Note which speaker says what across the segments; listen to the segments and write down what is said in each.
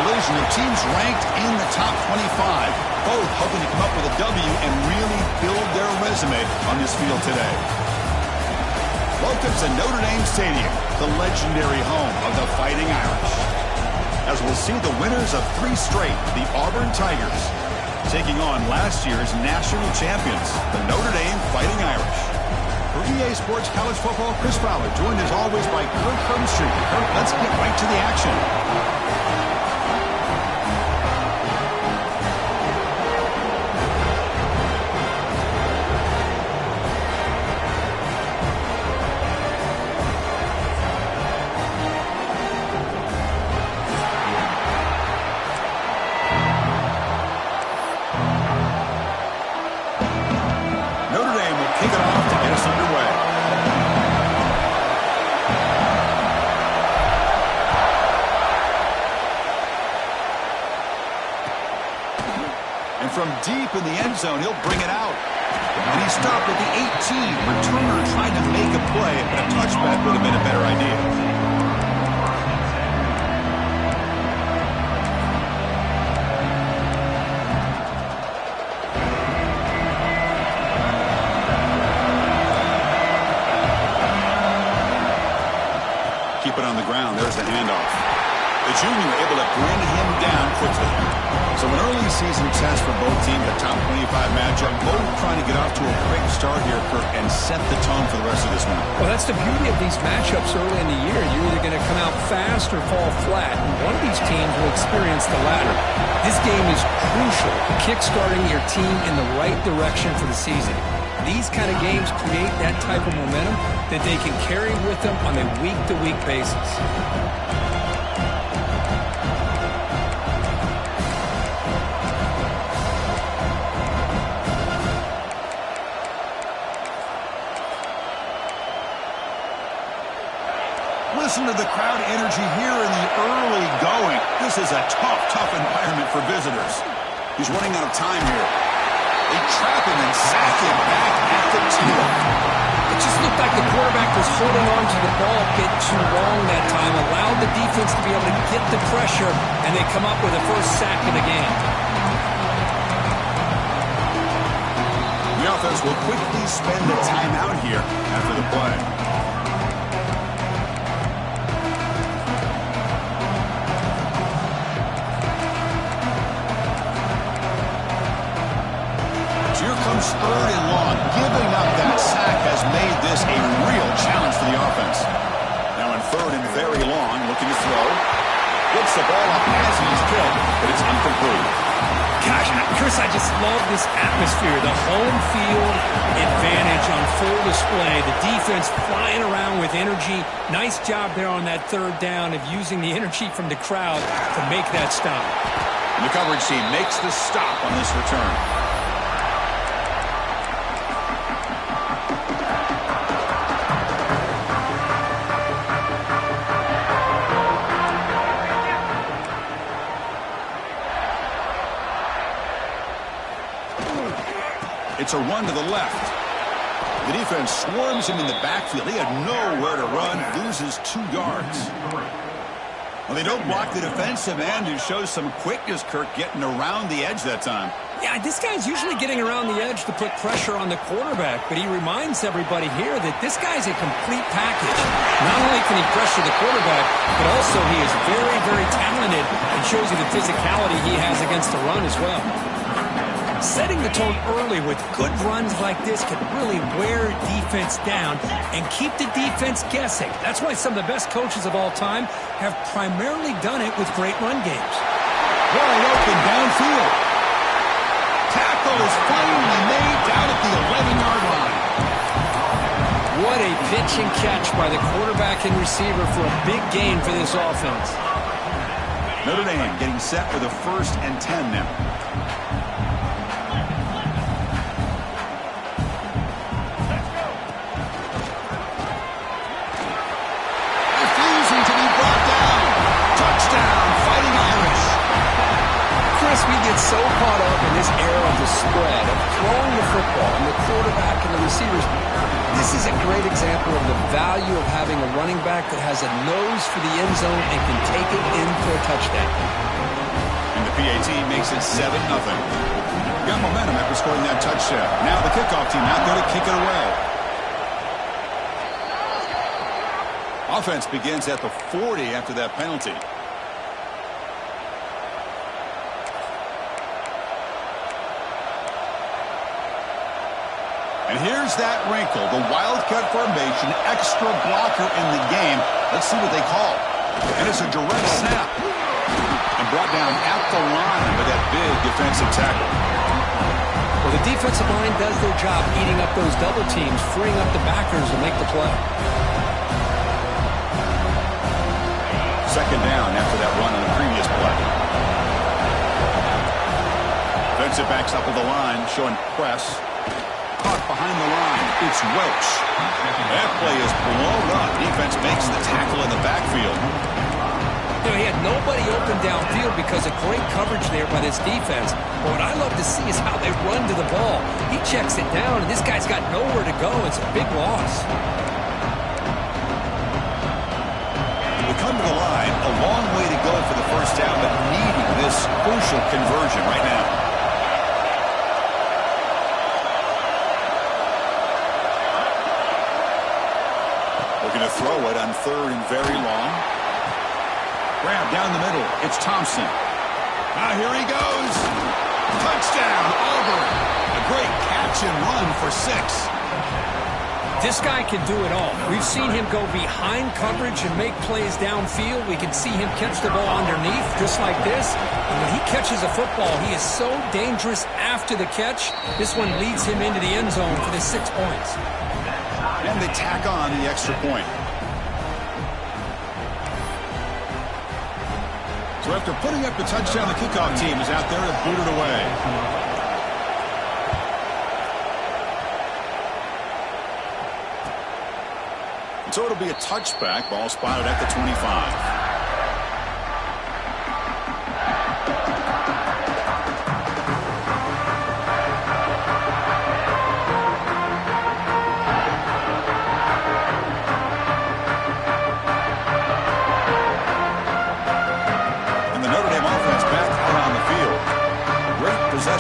Speaker 1: collision of teams ranked in the top 25, both hoping to come up with a W and really build their resume on this field today. Welcome to Notre Dame Stadium, the legendary home of the Fighting Irish. As we'll see the winners of 3 straight, the Auburn Tigers, taking on last year's national champions, the Notre Dame Fighting Irish. For EA Sports College Football, Chris Fowler, joined as always by Kirk Herbstreit. Kirk, let's get right to the action. From deep in the end zone, he'll bring it out. And he stopped at the 18. Returner trying to make a play, but a touchback would have been a better idea. Keep it on the ground. There's the handoff. The junior able to bring him down quickly. So an early season test for both teams, a top 25 matchup, both trying to get off to a quick start here, Kirk, and set the tone for the rest of this one.
Speaker 2: Well, that's the beauty of these matchups early in the year. You're either going to come out fast or fall flat, and one of these teams will experience the latter. This game is crucial, kick-starting your team in the right direction for the season. These kind of games create that type of momentum that they can carry with them on a week-to-week basis.
Speaker 1: Listen to the crowd energy here in the early going. This is a tough environment for visitors. He's running out of time here. They trap him and sack him back at the 2.
Speaker 2: It just looked like the quarterback was holding on to the ball a bit too long that time, allowed the defense to be able to get the pressure, and they come up with the first sack of the game.
Speaker 1: The offense will quickly spend the timeout here after the play. Third and long. Giving up that sack has made this a real challenge for the offense. Now in third and very long, looking to throw. Gets the ball up as he's killed, but it's incomplete.
Speaker 2: Gosh, Chris, I just love this atmosphere. The home field advantage on full display. The defense flying around with energy. Nice job there on that third down of using the energy from the crowd to make that stop.
Speaker 1: And the coverage team makes the stop on this return. It's a run to the left. The defense swarms him in the backfield. He had nowhere to run, loses 2 yards. Well, they don't block the defensive end, who shows some quickness, Kirk, getting around the edge that time.
Speaker 2: Yeah, this guy's usually getting around the edge to put pressure on the quarterback, but he reminds everybody here that this guy's a complete package. Not only can he pressure the quarterback, but also he is very, very talented and shows you the physicality he has against the run as well. Setting the tone early with good runs like this can really wear defense down and keep the defense guessing. That's why some of the best coaches of all time have primarily done it with great run games.
Speaker 1: Wide open downfield. Tackle is finally made down at the 11-yard line.
Speaker 2: What a pitch and catch by the quarterback and receiver for a big gain for this offense.
Speaker 1: Notre Dame getting set with a 1st and 10 now.
Speaker 2: we get so caught up in this era of the spread, of throwing the football and the quarterback and the receivers. This is a great example of the value of having a running back that has a nose for the end zone and can take it in for a touchdown.
Speaker 1: And the PAT makes it 7-0. Got momentum after scoring that touchdown. Now the kickoff team out there to kick it away. Offense begins at the 40 after that penalty. And here's that wrinkle, the wildcat formation, extra blocker in the game. Let's see what they call. And it's a direct snap. And brought down at the line by that big defensive tackle.
Speaker 2: Well, the defensive line does their job eating up those double teams, freeing up the backers to make the play.
Speaker 1: Second down after that run on the previous play. Defensive backs up at the line, showing press. Caught behind the line. It's Welch. That play is blown up. Defense makes the tackle in the backfield.
Speaker 2: You know, he had nobody open downfield because of great coverage there by this defense. But what I love to see is how they run to the ball. He checks it down, and this guy's got nowhere to go. It's a big loss.
Speaker 1: We come to the line. A long way to go for the first down, but needing this crucial conversion right now. Going to throw it on third and very long. Grab down the middle. It's Thompson. Here he goes. Touchdown, Auburn. A great catch and run for 6.
Speaker 2: This guy can do it all. We've seen him go behind coverage and make plays downfield. We can see him catch the ball underneath just like this. And when he catches a football, he is so dangerous after the catch. This one leads him into the end zone for the 6 points.
Speaker 1: And they tack on the extra point. So after putting up the touchdown, the kickoff team is out there to boot it away. And so it'll be a touchback. Ball spotted at the 25.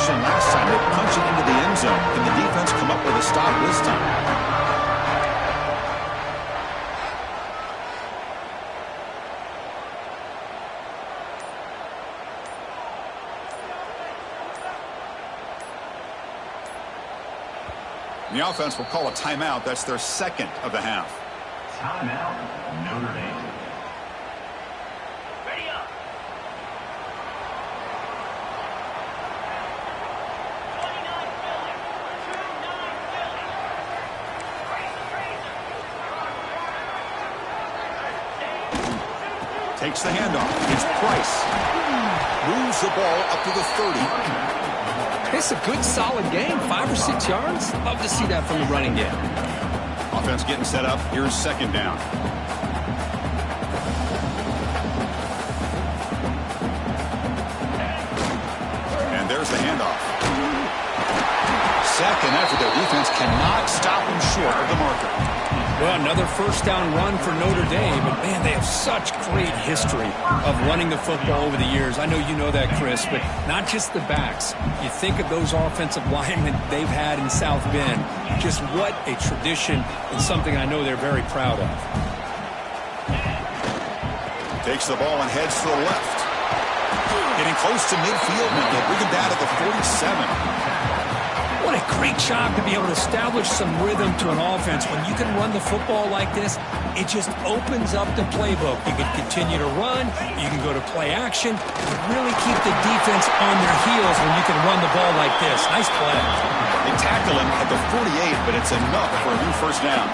Speaker 1: Last time they punched it into the end zone. Can the defense come up with a stop this time? And the offense will call a timeout. That's their second of the half.
Speaker 3: Timeout, Notre Dame.
Speaker 1: Takes the handoff. It's Price. Moves the ball up to the 30.
Speaker 2: It's a good, solid game. 5 or 6 yards. Love to see that from the running game.
Speaker 1: Offense getting set up. Here's second down. And there's the handoff. Second effort. Their defense cannot stop him short of the marker.
Speaker 2: Well, another first down run for Notre Dame. And, man, they have such great history of running the football over the years. I know you know that, Chris, but not just the backs. You think of those offensive linemen they've had in South Bend. Just what a tradition and something I know they're very proud of.
Speaker 1: Takes the ball and heads to the left. Getting close to midfield now. They bring him down to the 47.
Speaker 2: What a great job to be able to establish some rhythm to an offense. When you can run the football like this, it just opens up the playbook. You can continue to run. You can go to play action. You really keep the defense on their heels when you can run the ball like this. Nice play.
Speaker 1: They tackle him at the 48, but it's enough for a new first down.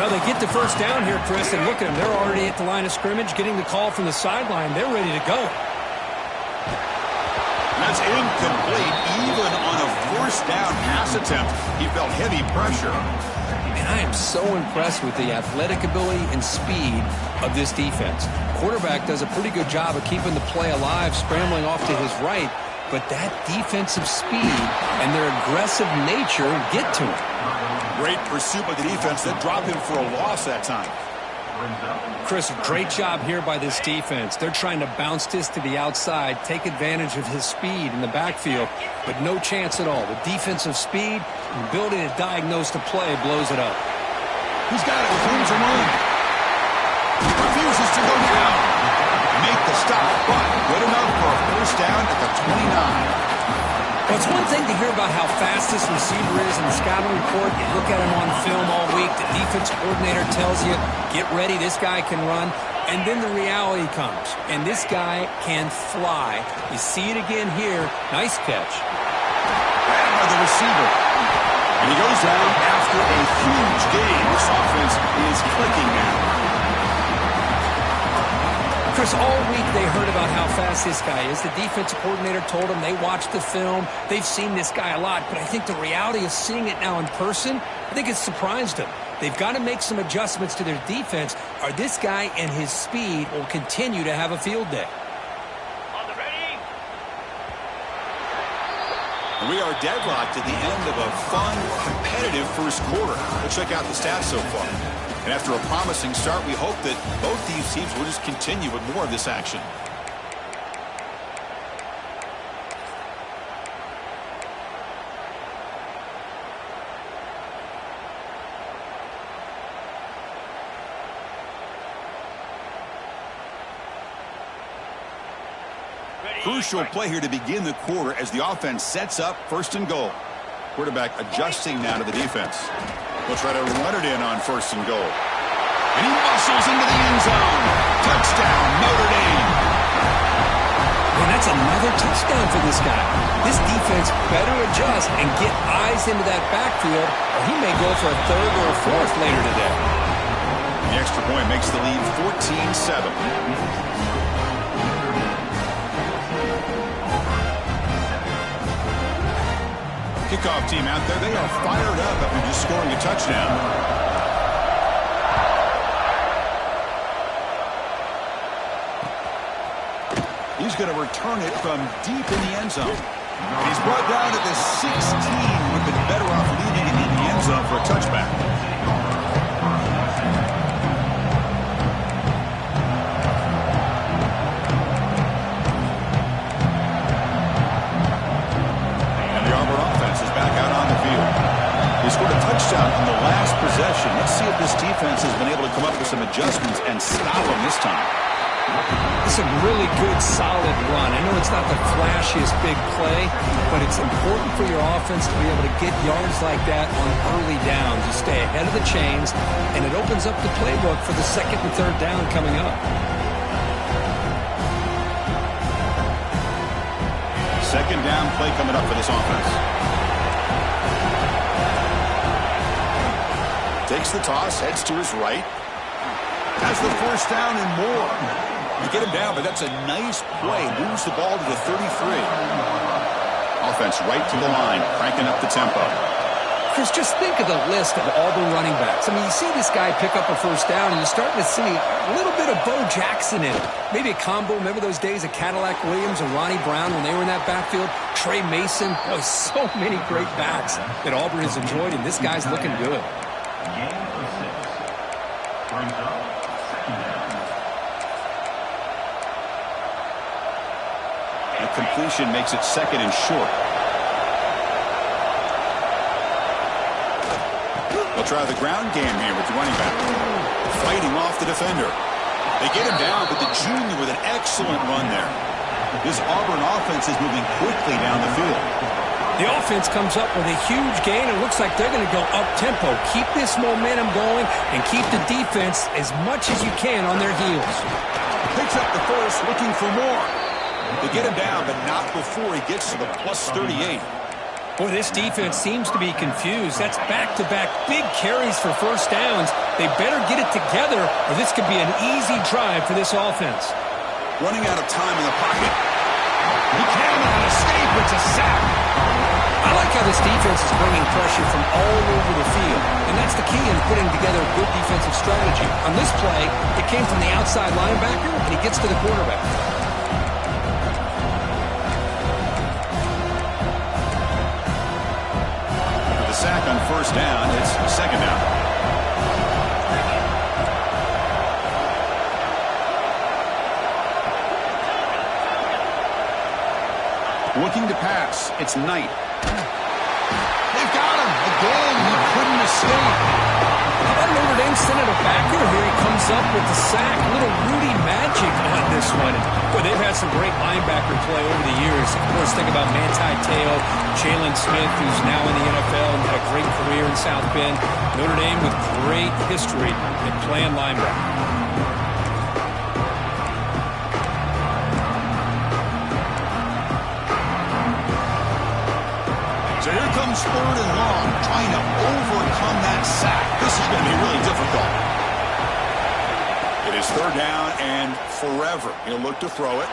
Speaker 2: Well, they get the first down here, Chris, and look at them. They're already at the line of scrimmage, getting the call from the sideline. They're ready to go.
Speaker 1: That's incomplete. Even on a first down pass attempt, he felt heavy pressure.
Speaker 2: And I am so impressed with the athletic ability and speed of this defense. quarterback does a pretty good job of keeping the play alive, scrambling off to his right. But that defensive speed and their aggressive nature get to him.
Speaker 1: Great pursuit by the defense. That dropped him for a loss that time.
Speaker 2: Chris, great job here by this defense. They're trying to bounce this to the outside, take advantage of his speed in the backfield, but no chance at all. The defensive speed and ability to diagnose the play blows it up.
Speaker 1: He's got it with room to run. Refuses to go down. Make the stop, but good enough for a first down at the 29.
Speaker 2: Well, it's one thing to hear about how fast this receiver is in the scouting report. You look at him on film all week. The defense coordinator tells you, get ready, this guy can run. And then the reality comes, and this guy can fly. You see it again here. Nice catch.
Speaker 1: Grabbed by the receiver. And he goes down after a huge gain. This offense is clicking now.
Speaker 2: Chris, all week they heard about how fast this guy is. The defensive coordinator told them they watched the film. They've seen this guy a lot. But I think the reality of seeing it now in person, I think it's surprised them. They've got to make some adjustments to their defense, or this guy and his speed will continue to have a field day.
Speaker 1: And we are deadlocked at the end of a fun, competitive first quarter. We'll check out the stats so far. And after a promising start, we hope that both these teams will just continue with more of this action. Crucial play here to begin the quarter as the offense sets up first and goal. Quarterback adjusting now to the defense. We'll try to run it in on first and goal. And he muscles into the end zone. Touchdown, Notre Dame.
Speaker 2: And that's another touchdown for this guy. This defense better adjust and get eyes into that backfield, or he may go for a third or a fourth later today.
Speaker 1: The extra point makes the lead 14-7. Kickoff team out there, they are fired up after just scoring a touchdown. He's going to return it from deep in the end zone. And he's brought down at the 16. Would have been better off leaving it in the end zone for a touchback. He scored a touchdown on the last possession. Let's see if this defense has been able to come up with some adjustments and stop him this time.
Speaker 2: It's a really good, solid run. I know it's not the flashiest big play, but it's important for your offense to be able to get yards like that on early downs. You stay ahead of the chains, and it opens up the playbook for the second and third down coming up.
Speaker 1: Second down play coming up for this offense. Takes the toss, heads to his right. Has the first down and more. You get him down, but that's a nice play. Moves the ball to the 33. Offense right to the line, cranking up the tempo.
Speaker 2: Chris, just think of the list of Auburn running backs. I mean, you see this guy pick up a first down, and you're starting to see a little bit of Bo Jackson in it. Maybe a combo. Remember those days of Cadillac Williams and Ronnie Brown when they were in that backfield? Trey Mason. Boy, so many great backs that Auburn has enjoyed, and this guy's looking good.
Speaker 3: Gain of 6. Brings up second down.
Speaker 1: A completion makes it second and short. They'll try the ground game here with the running back. Fighting off the defender. They get him down, but the junior with an excellent run there. This Auburn offense is moving quickly down the field.
Speaker 2: The offense comes up with a huge gain. It looks like they're going to go up-tempo. Keep this momentum going and keep the defense as much as you can on their heels.
Speaker 1: Picks up the first, looking for more. They get him down, but not before he gets to the plus 38.
Speaker 2: Boy, this defense seems to be confused. That's back-to-back big carries for first downs. They better get it together, or this could be an easy drive for this offense.
Speaker 1: Running out of time in the pocket. He cannot escape. It's a sack.
Speaker 2: I like how this defense is bringing pressure from all over the field, and that's the key in putting together a good defensive strategy. On this play, it came from the outside linebacker, and he gets to the quarterback.
Speaker 1: With the sack on first down, it's second down. Looking to pass. It's Knight. They've got him. Again, he couldn't escape.
Speaker 2: How about Notre Dame sending it back here? Here he comes up with the sack. A little Rudy magic on this one. Boy, they've had some great linebacker play over the years. Of course, think about Manti Te'o, Jalen Smith, who's now in the NFL and had a great career in South Bend. Notre Dame with great history in playing linebacker.
Speaker 1: So here comes third and long, trying to overcome that sack. This is going to be really difficult. It is third down and forever. He'll look to throw it.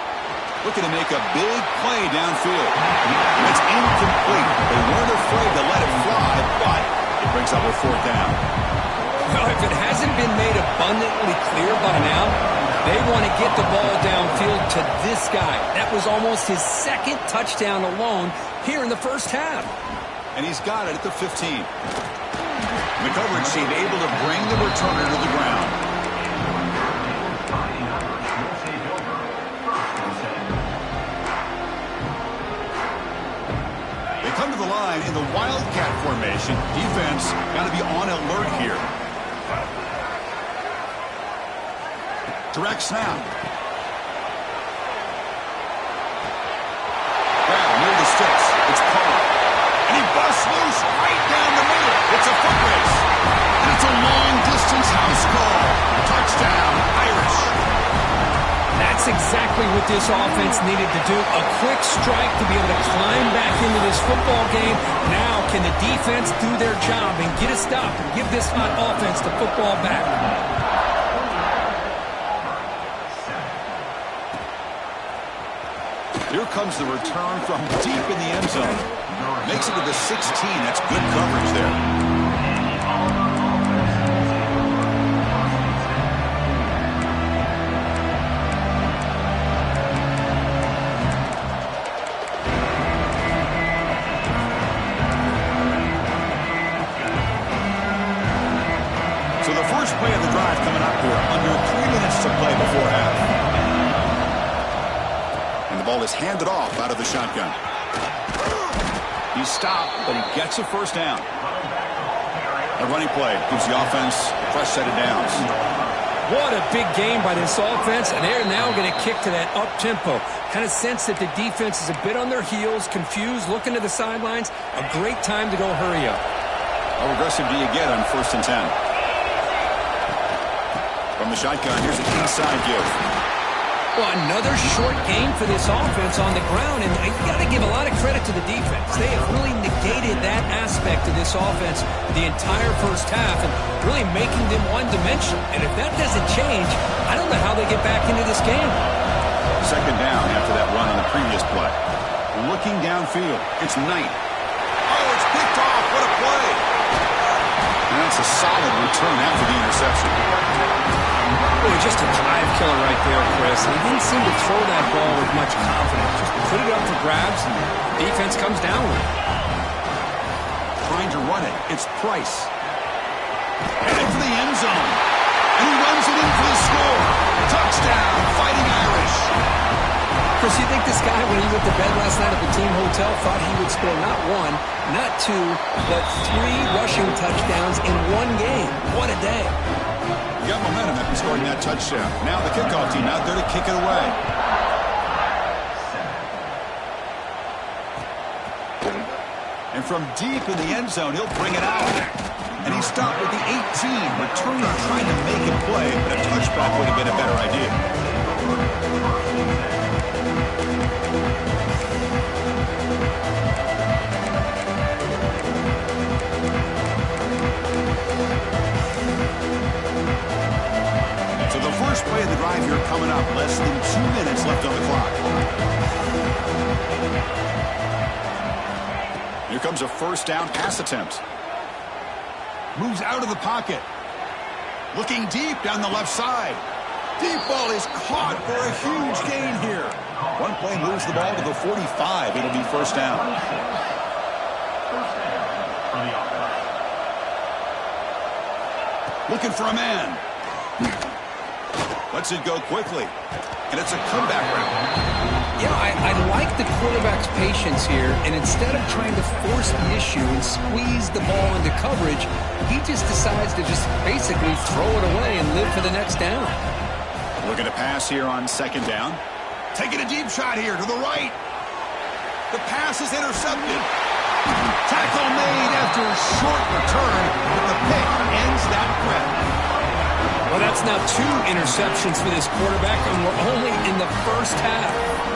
Speaker 1: Looking to make a big play downfield. It's incomplete. They weren't afraid to let it fly, but it brings up a fourth down.
Speaker 2: Well, if it hasn't been made abundantly clear by now, they want to get the ball downfield to this guy. That was almost his second touchdown alone here in the first half.
Speaker 1: And he's got it at the 15. The coverage team able to bring the returner to the ground. They come to the line in the Wildcat formation. Defense got to be on alert here. Direct snap. Grab near the sticks. It's Paul. And he busts loose right down the middle. It's a foot race. And it's a long-distance house call. Touchdown, Irish.
Speaker 2: That's exactly what this offense needed to do. A quick strike to be able to climb back into this football game. Now can the defense do their job and get a stop and give this hot offense the football back?
Speaker 1: Here comes the return from deep in the end zone. Makes it to the 16. That's good coverage there. So the first play of the drive coming up here. Under 3 minutes to play before half. The ball is handed off out of the shotgun. He's stopped, but he gets a first down. A running play gives the offense a fresh set of downs.
Speaker 2: What a big game by this offense, and they're now going to kick to that up-tempo. Kind of sense that the defense is a bit on their heels, confused, looking to the sidelines. A great time to go hurry up.
Speaker 1: How aggressive do you get on 1st and 10? From the shotgun, here's an inside give.
Speaker 2: Well, another short game for this offense on the ground, and you got to give a lot of credit to the defense. They have really negated that aspect of this offense the entire first half and really making them one-dimensional. And if that doesn't change, I don't know how they get back into this game.
Speaker 1: Second down after that run on the previous play. Looking downfield, it's Knight. Oh, it's picked off. What a play. And that's a solid return after the interception.
Speaker 2: Really just a drive killer right there, Chris. He didn't seem to throw that ball with much confidence. Just put it up for grabs, and the defense comes down with it.
Speaker 1: Trying to run it. It's Price. Headed for the end zone. And he runs it in for the score. Touchdown, Fighting Irish.
Speaker 2: Chris, you think this guy, when he went to bed last night at the team hotel, thought he would score not one, not two, but 3 rushing touchdowns in one game? What a day.
Speaker 1: You got momentum after scoring that touchdown. Now the kickoff team out there to kick it away. And from deep in the end zone, he'll bring it out. And he stopped with the 18. Returner trying to make a play, but a touchback would have been a better idea. So the first play of the drive here coming up. Less than 2 minutes left on the clock. Here comes a first down pass attempt. Moves out of the pocket. Looking deep down the left side. Deep ball is caught for a huge gain here. One play moves the ball to the 45. It'll be first down. Looking for a man. Lets it go quickly. And it's a comeback round.
Speaker 2: Yeah, I like the quarterback's patience here, and instead of trying to force the issue and squeeze the ball into coverage, he just decides to just basically throw it away and live for the next down.
Speaker 1: Looking to pass here on second down. Taking a deep shot here to the right. The pass is intercepted. Tackle made after a short return, but the pick ends that threat.
Speaker 2: Well, that's now 2 interceptions for this quarterback, and we're only in the first half.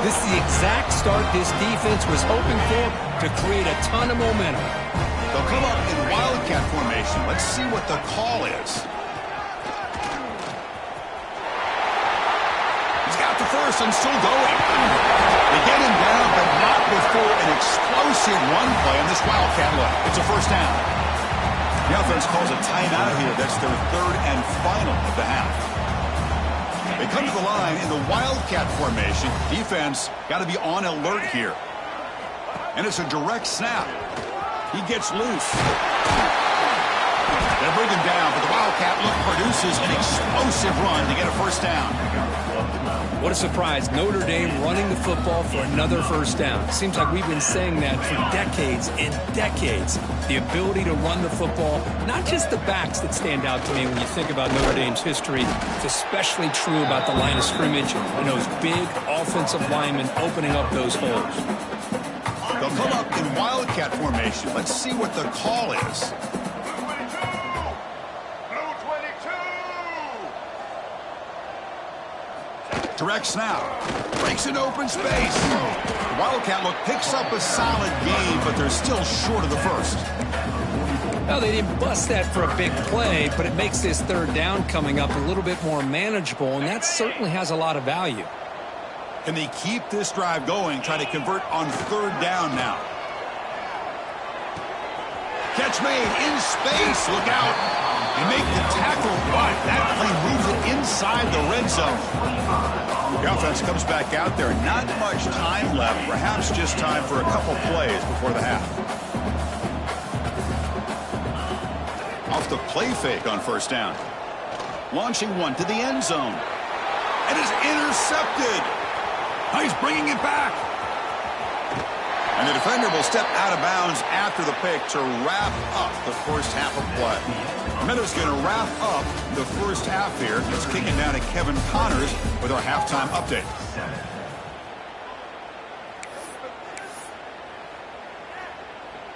Speaker 2: This is the exact start this defense was hoping for to create a ton of momentum.
Speaker 1: They'll come up in Wildcat formation. Let's see what the call is. He's got the first and still going. They get him down, but not before an explosive run play on this Wildcat look. It's a first down. The offense calls a timeout here. That's their third and final of the half. They come to the line in the Wildcat formation. Defense got to be on alert here. And it's a direct snap. He gets loose. They bring him down, but the Wildcat look produces an explosive run to get a first down.
Speaker 2: What a surprise. Notre Dame running the football for another first down. Seems like we've been saying that for decades and decades. The ability to run the football, not just the backs that stand out to me when you think about Notre Dame's history. It's especially true about the line of scrimmage and those big offensive linemen opening up those holes.
Speaker 1: They'll come up in Wildcat formation. Let's see what the call is. Direct snap. Breaks an open space. The Wildcat look picks up a solid gain, but they're still short of the first.
Speaker 2: Well, they didn't bust that for a big play, but it makes this third down coming up a little bit more manageable, and that certainly has a lot of value.
Speaker 1: Can they keep this drive going, try to convert on third down now? Catch made in space. Look out. They make the tackle, but that play moves it inside the red zone. The offense comes back out there. Not much time left. Perhaps just time for a couple plays before the half. Off the play fake on first down. Launching one to the end zone. And is intercepted. Now he's bringing it back. And the defender will step out of bounds after the pick to wrap up the first half of play. Meadows going to wrap up the first half here. Let's kick it down to Kevin Connors with our halftime update.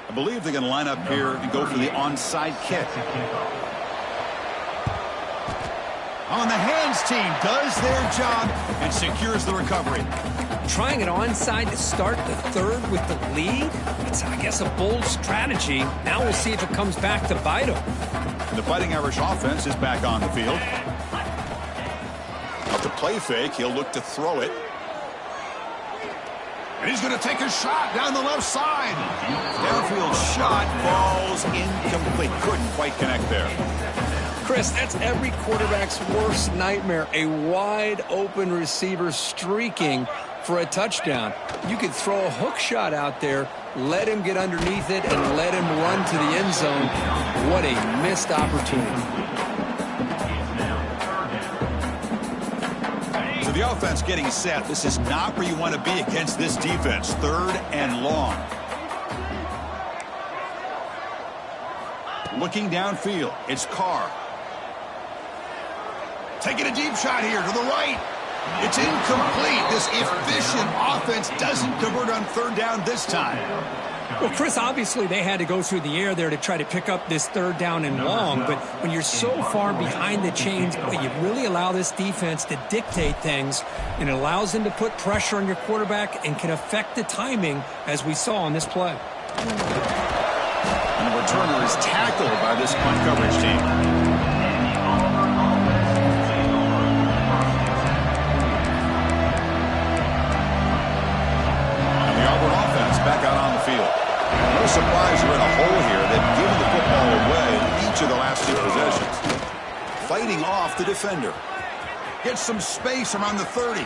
Speaker 1: I believe they're going to line up here and go for the onside kick. On the hands team does their job and secures the recovery.
Speaker 2: Trying it onside to start the third with the lead? It's, I guess, a bold strategy. Now we'll see if it comes back to bite them.
Speaker 1: The Fighting Irish offense is back on the field. Off the play fake, he'll look to throw it. And he's going to take a shot down the left side. Downfield shot falls incomplete. Couldn't quite connect there.
Speaker 2: Chris, that's every quarterback's worst nightmare. A wide open receiver streaking for a touchdown. You could throw a hook shot out there, let him get underneath it, and let him run to the end zone. What a missed opportunity.
Speaker 1: So the offense getting set. This is not where you want to be against this defense. Third and long. Looking downfield, it's Carr. Taking a deep shot here to the right. It's incomplete. This efficient offense doesn't convert on third down this time.
Speaker 2: Well, Chris, obviously they had to go through the air there to try to pick up this third down and long, but when you're so far behind the chains, boy, you really allow this defense to dictate things, and it allows them to put pressure on your quarterback and can affect the timing, as we saw on this play.
Speaker 1: And the returner is tackled by this punt coverage team. Back out on the field. No surprise you're in a hole here. They've given the football away in each of the last 2 possessions. Fighting off the defender. Gets some space around the 30.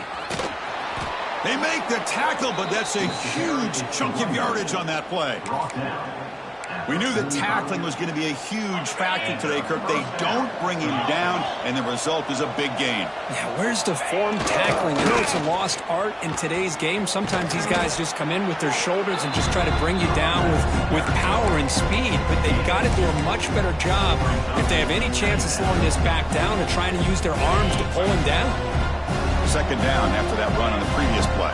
Speaker 1: They make the tackle, but that's a huge chunk of yardage on that play. We knew that tackling was going to be a huge factor today, Kirk. They don't bring him down, and the result is a big gain.
Speaker 2: Yeah, where's the form tackling? I know it's a lost art in today's game. Sometimes these guys just come in with their shoulders and just try to bring you down with power and speed, but they've got to do a much better job if they have any chance of slowing this back down or trying to use their arms to pull him down.
Speaker 1: Second down after that run on the previous play.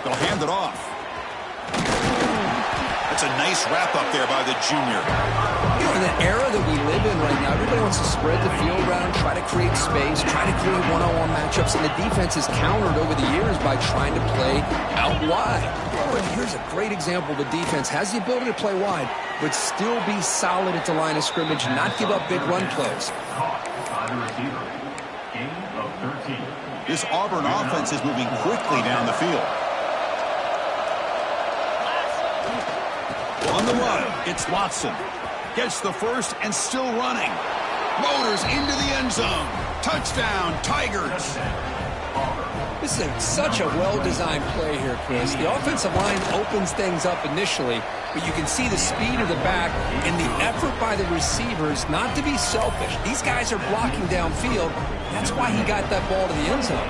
Speaker 1: They'll hand it off. That's a nice wrap up there by the junior.
Speaker 2: You know, in the era that we live in right now, everybody wants to spread the field around, try to create space, try to create one-on-one matchups, and the defense has countered over the years by trying to play out wide. But here's a great example. The defense has the ability to play wide, but still be solid at the line of scrimmage, not give up big run plays.
Speaker 1: This Auburn offense is moving quickly down the field. On the run, it's Watson. Gets the first and still running. Motors into the end zone. Touchdown, Tigers.
Speaker 2: This is such a well-designed play here, Chris. The offensive line opens things up initially, but you can see the speed of the back and the effort by the receivers not to be selfish. These guys are blocking downfield. That's why he got that ball to the end zone.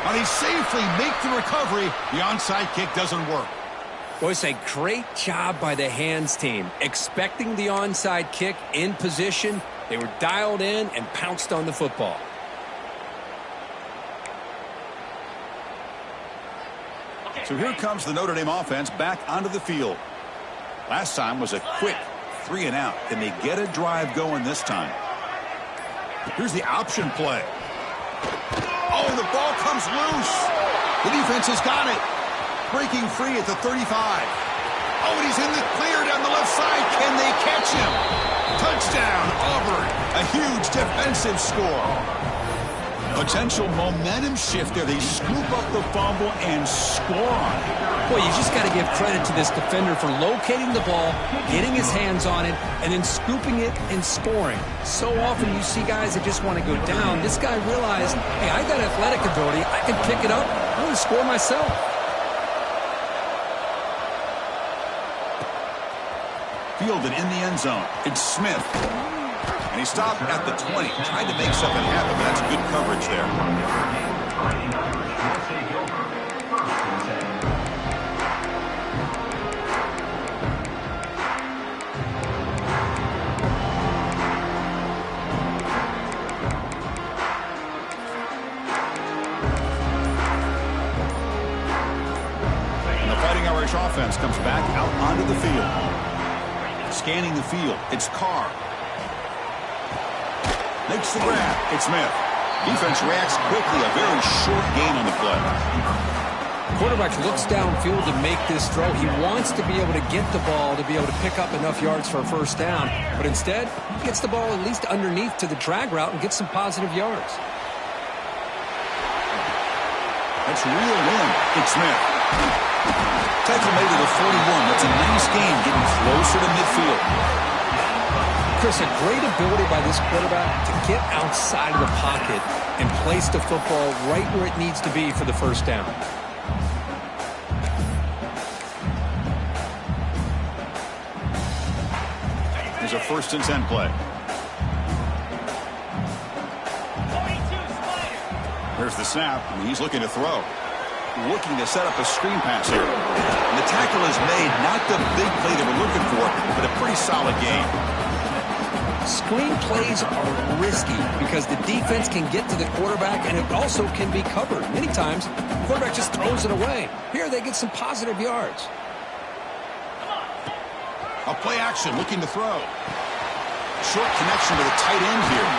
Speaker 1: And they safely make the recovery. The onside kick doesn't work.
Speaker 2: Boys, a great job by the hands team. Expecting the onside kick in position, they were dialed in and pounced on the football.
Speaker 1: So here comes the Notre Dame offense back onto the field. Last time was a quick 3 and out. Can they get a drive going this time? Here's the option play. Oh, the ball comes loose. The defense has got it. Breaking free at the 35. Oh, and he's in the clear down the left side. Can they catch him? Touchdown, Auburn. A huge defensive score. Potential momentum shift there. They scoop up the fumble and score on it.
Speaker 2: Boy, you just got to give credit to this defender for locating the ball, getting his hands on it, and then scooping it and scoring. So often you see guys that just want to go down. This guy realized, hey, I got athletic ability. I can pick it up. I'm going to score myself.
Speaker 1: Fielded in the end zone. It's Smith. And he stopped at the 20. Tried to make something happen, but that's good coverage there. And the Fighting Irish offense comes back out onto the field. Scanning the field, it's Carr. Makes the grab, it's Smith. Defense reacts quickly, a very short gain on the play.
Speaker 2: Quarterback looks downfield to make this throw. He wants to be able to get the ball to be able to pick up enough yards for a first down, but instead, he gets the ball at least underneath to the drag route and gets some positive yards.
Speaker 1: That's reeled in, it's Smith. Tackle made to the 41. That's a nice game, getting closer to midfield.
Speaker 2: Chris, a great ability by this quarterback to get outside of the pocket and place the football right where it needs to be for the first down.
Speaker 1: Here's a 1st and 10 play. Here's the snap, and he's looking to throw. Looking to set up a screen pass here. And the tackle is made, not the big play they were looking for, but a pretty solid game.
Speaker 2: Screen plays are risky because the defense can get to the quarterback and it also can be covered. Many times, the quarterback just throws it away. Here they get some positive yards.
Speaker 1: A play action, looking to throw. Short connection to the tight end here.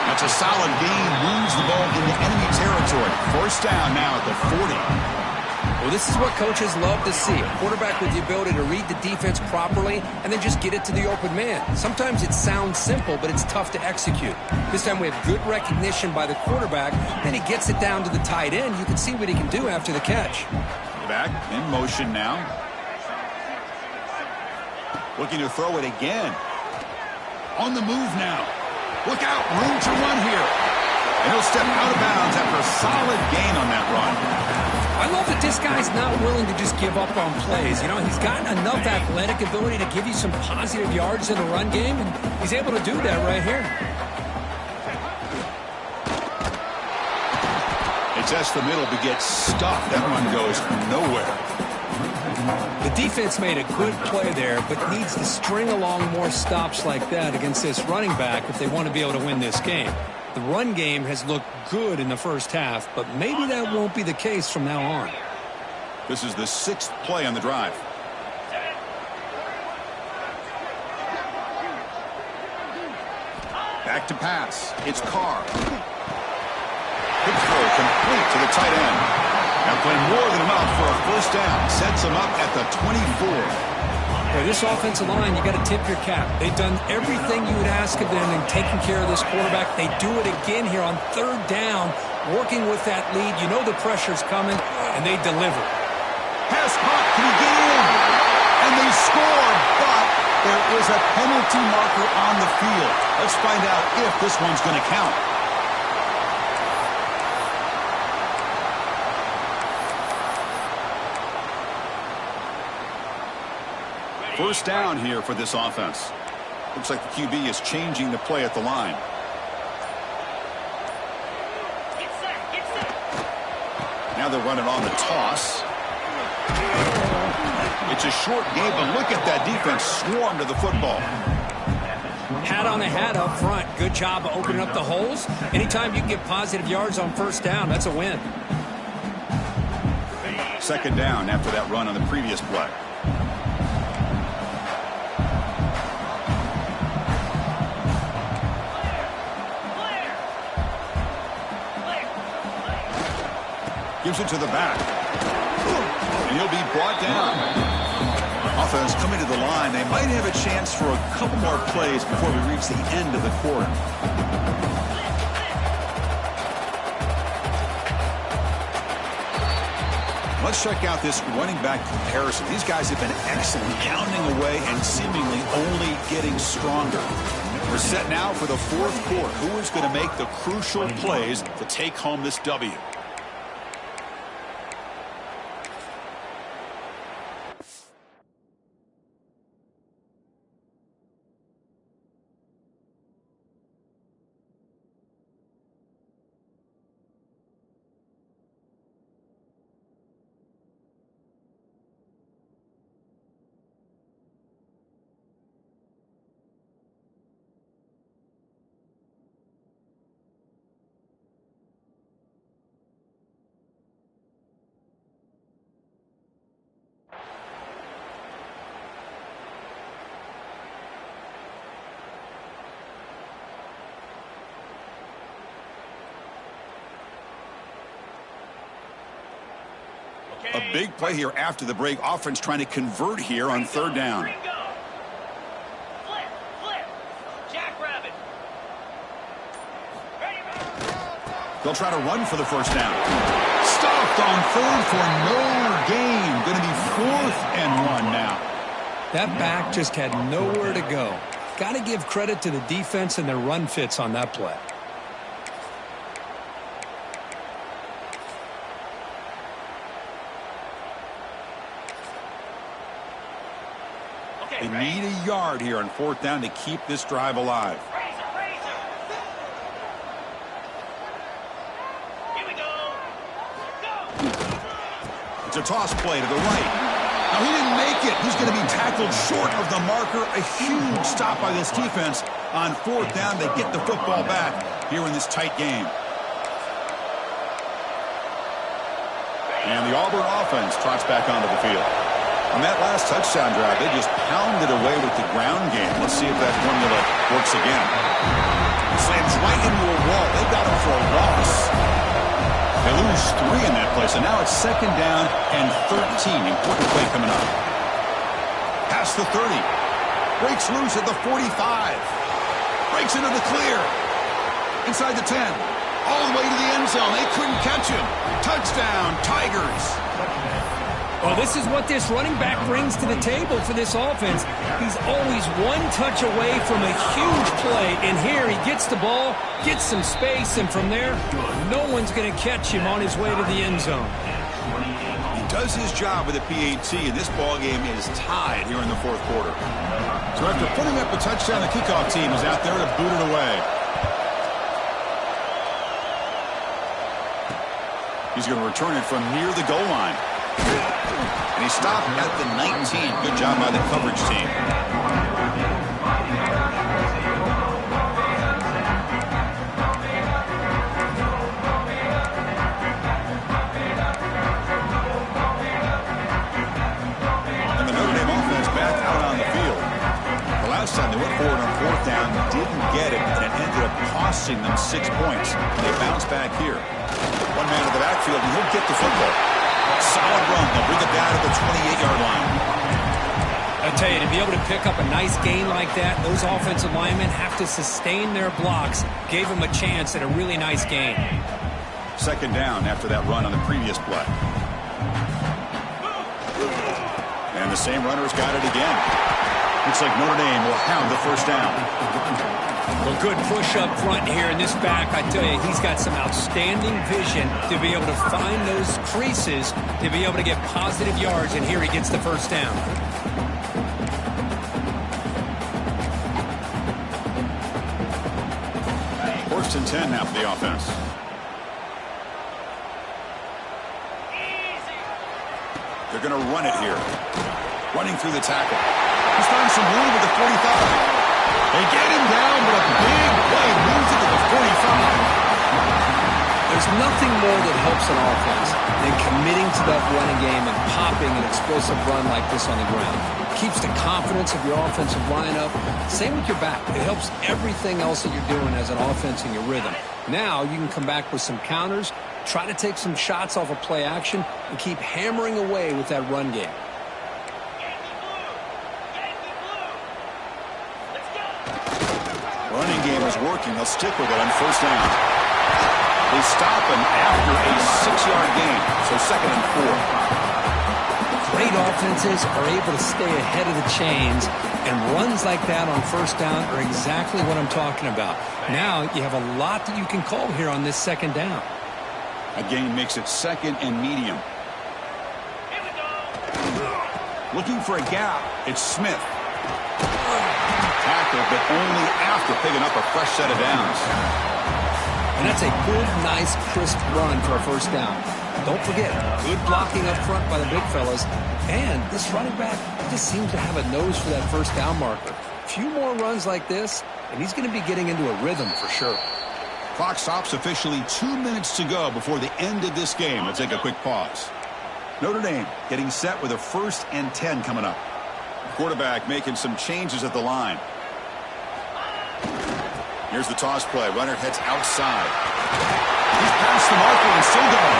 Speaker 1: That's a solid gain, moves the ball into enemy territory. First down now at the 40.
Speaker 2: Well, this is what coaches love to see. A quarterback with the ability to read the defense properly and then just get it to the open man. Sometimes it sounds simple, but it's tough to execute. This time we have good recognition by the quarterback. Then he gets it down to the tight end. You can see what he can do after the catch.
Speaker 1: Back in motion now. Looking to throw it again. On the move now. Look out, room to run here. And he'll step out of bounds after a solid gain on that run.
Speaker 2: I love that this guy's not willing to just give up on plays. You know, he's got enough athletic ability to give you some positive yards in the run game, and he's able to do that right here.
Speaker 1: They test the middle, but gets stuffed. That run goes nowhere.
Speaker 2: The defense made a good play there, but needs to string along more stops like that against this running back if they want to be able to win this game. The run game has looked good in the first half, but maybe that won't be the case from now on.
Speaker 1: This is the 6th play on the drive. Back to pass. It's Carr. Quick throw complete to the tight end. Now playing more than enough for a first down. Sets him up at the 24.
Speaker 2: Boy, this offensive line, you got to tip your cap. They've done everything you would ask of them in taking care of this quarterback. They do it again here on 3rd down, working with that lead. You know the pressure's coming, and they deliver.
Speaker 1: Pass caught. Can he get in? And they score, but there is a penalty marker on the field. Let's find out if this one's going to count. First down here for this offense. Looks like the QB is changing the play at the line. Now they're running on the toss. It's a short game, but look at that defense swarm to the football.
Speaker 2: Hat on a hat up front. Good job of opening up the holes. Anytime you can get positive yards on first down, that's a win.
Speaker 1: Second down after that run on the previous play. Gives it to the back. And he'll be brought down. Offense coming to the line. They might have a chance for a couple more plays before we reach the end of the quarter. Let's check out this running back comparison. These guys have been excellent, pounding away and seemingly only getting stronger. We're set now for the 4th quarter. Who is going to make the crucial plays to take home this W? A big play here after the break. Offense trying to convert here on 3rd down. They'll try to run for the first down. Stopped on 3rd for no gain. Going to be 4th and 1 now.
Speaker 2: That back just had nowhere to go. Got to give credit to the defense and their run fits on that play.
Speaker 1: They need a yard here on 4th down to keep this drive alive.
Speaker 3: Here we go.
Speaker 1: It's a toss play to the right. Now, he didn't make it. He's going to be tackled short of the marker. A huge stop by this defense on 4th down. They get the football back here in this tight game. And the Auburn offense trots back onto the field. On that last touchdown drive, they just pounded away with the ground game. Let's see if that formula works again. Slams right into a wall. They got him for a loss. They lose 3 in that play, so now it's 2nd down and 13. Important play coming up. Past the 30. Breaks loose at the 45. Breaks into the clear. Inside the 10. All the way to the end zone. They couldn't catch him. Touchdown, Tigers.
Speaker 2: Well, this is what this running back brings to the table for this offense. He's always one touch away from a huge play. And here he gets the ball, gets some space, and from there, no one's going to catch him on his way to the end zone.
Speaker 1: He does his job with a PAT, and this ball game is tied here in the 4th quarter. So after putting up a touchdown, the kickoff team is out there to boot it away. He's going to return it from near the goal line. And he stopped at the 19. Good job by the coverage team. And the Notre Dame offense back out on the field. The last time they went forward on 4th down, didn't get it, and it ended up costing them 6 points. They bounce back here. One man in the backfield, and he'll get the football. Solid run. They'll bring it down to the 28-yard line.
Speaker 2: I tell you, to be able to pick up a nice gain like that, those offensive linemen have to sustain their blocks. Gave them a chance at a really nice gain.
Speaker 1: 2nd down after that run on the previous play. And the same runner's got it again. Looks like Notre Dame will have the 1st down.
Speaker 2: Well, good push up front here in this back. I tell you, he's got some outstanding vision to be able to find those creases, to be able to get positive yards, and here he gets the 1st down.
Speaker 1: First and 10 now for the offense. They're going to run it here. Running through the tackle. He's found some room at the 45. They get him down, but a big play moves it to the 45.
Speaker 2: There's nothing more that helps an offense than committing to that running game and popping an explosive run like this on the ground. It keeps the confidence of your offensive lineup. Same with your back. It helps everything else that you're doing as an offense in your rhythm. Now you can come back with some counters, try to take some shots off of play action, and keep hammering away with that run game.
Speaker 1: Running game is working. They'll stick with it on 1st down. They stop him after a 6-yard gain, so 2nd and 4.
Speaker 2: Great offenses are able to stay ahead of the chains, and runs like that on 1st down are exactly what I'm talking about. Now you have a lot that you can call here on this 2nd down.
Speaker 1: A gain makes it 2nd and medium. Looking for a gap. It's Smith. Tackle, but only after picking up a fresh set of downs.
Speaker 2: And that's a good, nice, crisp run for a 1st down. Don't forget, good blocking up front by the big fellas. And this running back just seems to have a nose for that 1st down marker. A few more runs like this, and he's going to be getting into a rhythm for sure.
Speaker 1: Clock stops officially 2 minutes to go before the end of this game. Let's take a quick pause. Notre Dame getting set with a 1st and 10 coming up. Quarterback making some changes at the line. Here's the toss play. Runner heads outside. He's past the marker and still going.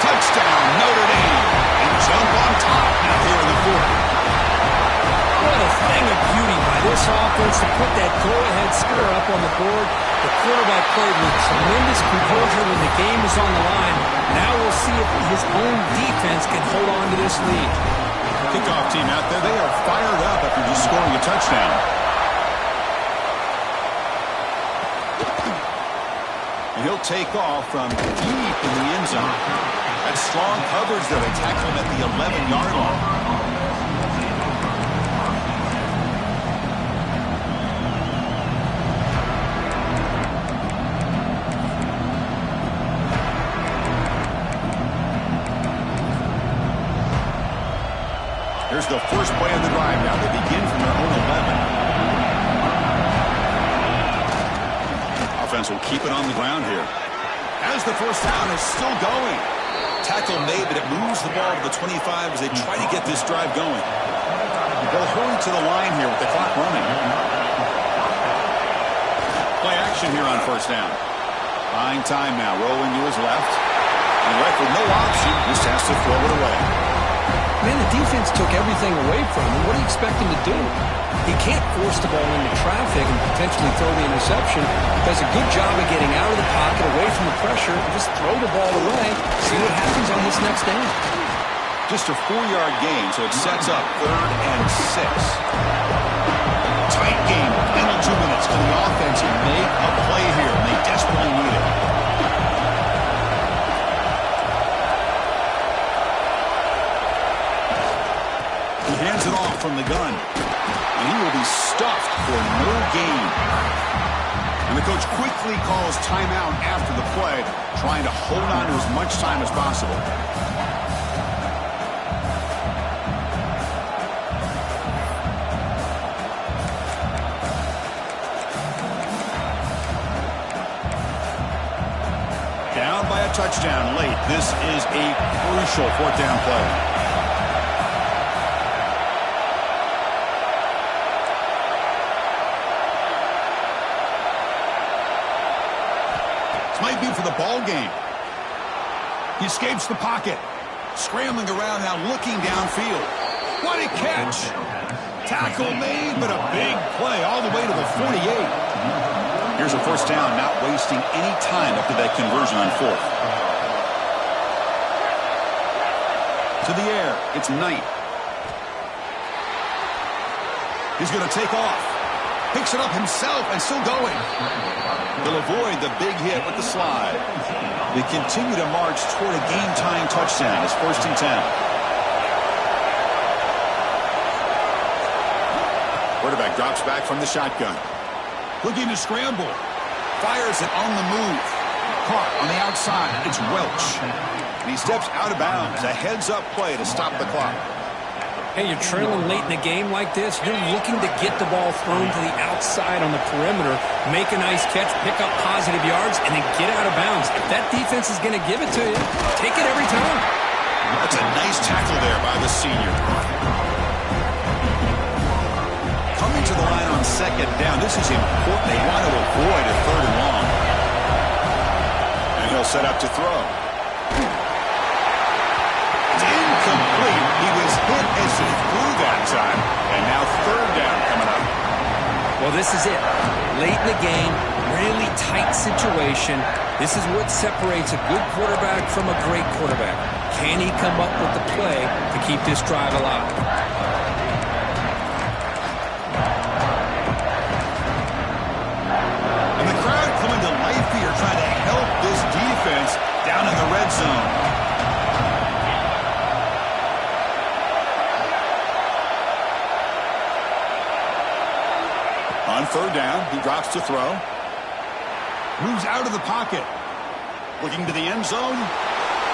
Speaker 1: Touchdown, Notre Dame. And jump on top now here in the 4th.
Speaker 2: What a thing of beauty by this offense to put that go-ahead score up on the board. The quarterback played with tremendous composure when the game was on the line. Now we'll see if his own defense can hold on to this lead.
Speaker 1: Kickoff team out there, they are fired up after just scoring a touchdown. And he'll take off from deep in the end zone. That strong coverage there. They tackle him at the 11-yard line. Here's the first play of the drive now. They begin from their own 11. Offense will keep it on the ground here. As the 1st down is still going. Tackle made, but it moves the ball to the 25 as they try to get this drive going. They'll hurry to the line here with the clock running. Play action here on 1st down. Buying time now, rolling to his left. And left with no option, just has to throw it away.
Speaker 2: Man, the defense took everything away from him. What do you expect him to do? He can't force the ball into traffic and potentially throw the interception. Does a good job of getting out of the pocket, away from the pressure, and just throw the ball away. See what happens on this next down.
Speaker 1: Just a 4-yard gain, so it sets up 3rd and 6. Tight game, final 2 minutes. Can the offense make a play here? And they desperately need it. He hands it off from the gun. And he will be stuffed for no gain. And the coach quickly calls timeout after the play, trying to hold on to as much time as possible. Down by a touchdown late. This is a crucial 4th down play. Might be for the ball game. He escapes the pocket. Scrambling around now, looking downfield. What a catch! Tackle made, but a big play all the way to the 48. Here's a 1st down, not wasting any time after that conversion on 4th. To the air, it's Knight. He's going to take off. Picks it up himself and still going. He'll avoid the big hit with the slide. They continue to march toward a game-time touchdown. It's 1st and 10. Quarterback drops back from the shotgun. Looking to scramble. Fires it on the move. Caught on the outside. It's Welch. And he steps out of bounds. A heads-up play to stop the clock.
Speaker 2: Hey, you're trailing late in the game like this. You're looking to get the ball thrown to the outside on the perimeter, make a nice catch, pick up positive yards, and then get out of bounds. If that defense is going to give it to you, take it every time.
Speaker 1: That's a nice tackle there by the senior. Coming to the line on 2nd down. This is important. They want to avoid a 3rd and long. And he'll set up to throw. Incomplete. He was hit as he threw that time. And now 3rd down coming up.
Speaker 2: Well, this is it. Late in the game, really tight situation. This is what separates a good quarterback from a great quarterback. Can he come up with the play to keep this drive alive?
Speaker 1: And the crowd coming to life here, trying to help this defense down in the red zone. On 3rd down, he drops to throw. Moves out of the pocket. Looking to the end zone.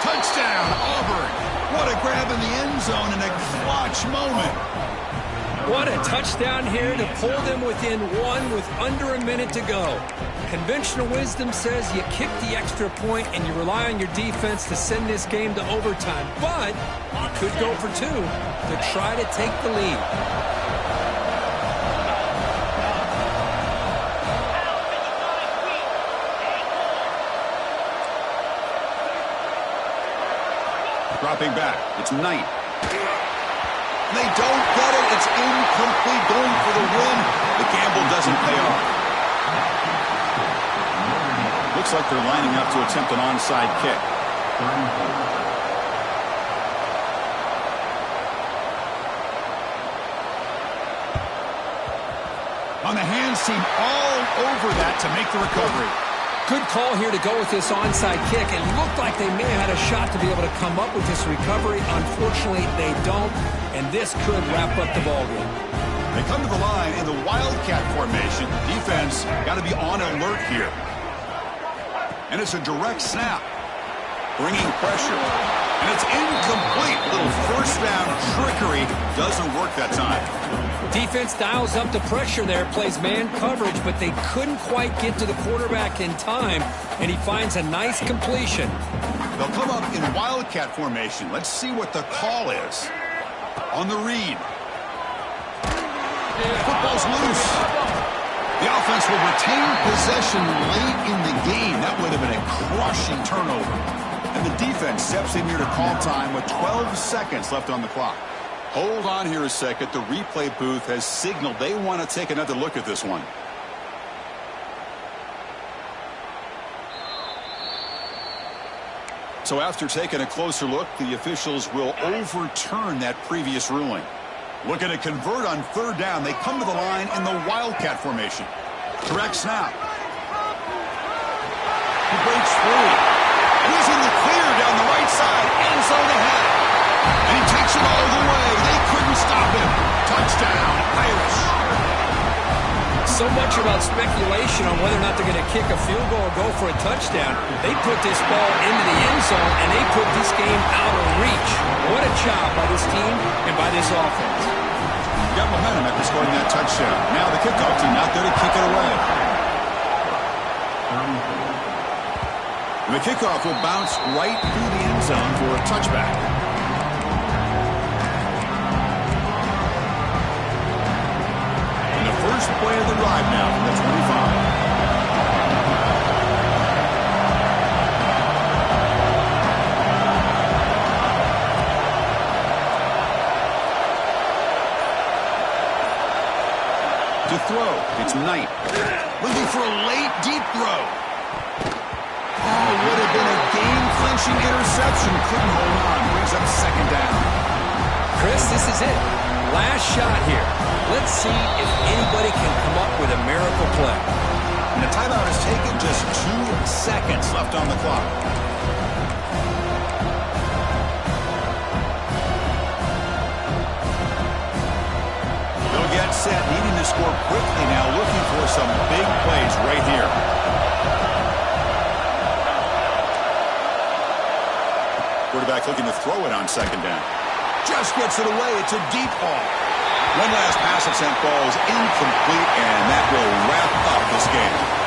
Speaker 1: Touchdown, Auburn. What a grab in the end zone in a clutch moment.
Speaker 2: What a touchdown here to pull them within 1 with under a minute to go. Conventional wisdom says you kick the extra point and you rely on your defense to send this game to overtime. But you could go for 2 to try to take the lead.
Speaker 1: Dropping back. It's Knight. They don't get it. It's incomplete. Going for the win. The gamble doesn't pay off. Looks like they're lining up to attempt an onside kick. On the hands team all over that to make the recovery.
Speaker 2: Good call here to go with this onside kick. It looked like they may have had a shot to be able to come up with this recovery. Unfortunately, they don't, and this could wrap up the ballgame.
Speaker 1: They come to the line in the Wildcat formation. Defense got to be on alert here. And it's a direct snap. Bringing pressure. And it's incomplete. A little first-down trickery doesn't work that time.
Speaker 2: Defense dials up the pressure there, plays man coverage, but they couldn't quite get to the quarterback in time, and he finds a nice completion.
Speaker 1: They'll come up in Wildcat formation. Let's see what the call is. On the read. Football's loose. The offense will retain possession late in the game. That would have been a crushing turnover. And the defense steps in here to call time with 12 seconds left on the clock. Hold on here a second. The replay booth has signaled they want to take another look at this one. So after taking a closer look, the officials will overturn that previous ruling. Looking to convert on third down. They come to the line in the Wildcat formation. Correct snap. He breaks free. He's in the clear down the right side. End zone ahead. And he takes it all the way. They couldn't stop him. Touchdown, Irish.
Speaker 2: So much about speculation on whether or not they're going to kick a field goal or go for a touchdown. They put this ball into the end zone, and they put this game out of reach. What a job by this team and by this offense.
Speaker 1: Got momentum after scoring that touchdown. Now the kickoff team out there to kick it away. And the kickoff will bounce right through the end zone for a touchback. First play of the drive now from the 25. To throw, it's Knight. Looking for a late, deep throw. Oh, would have been a game-clinching interception. Couldn't hold on. Brings up second down.
Speaker 2: Chris, this is it. Last shot here. Let's see if anybody can come up with a miracle play.
Speaker 1: And the timeout is taken. Just 2 seconds left on the clock. They'll get set, needing to score quickly now, looking for some big plays right here. Quarterback looking to throw it on second down. Just gets it away. It's a deep ball. One last pass attempt falls incomplete, and that will wrap up this game.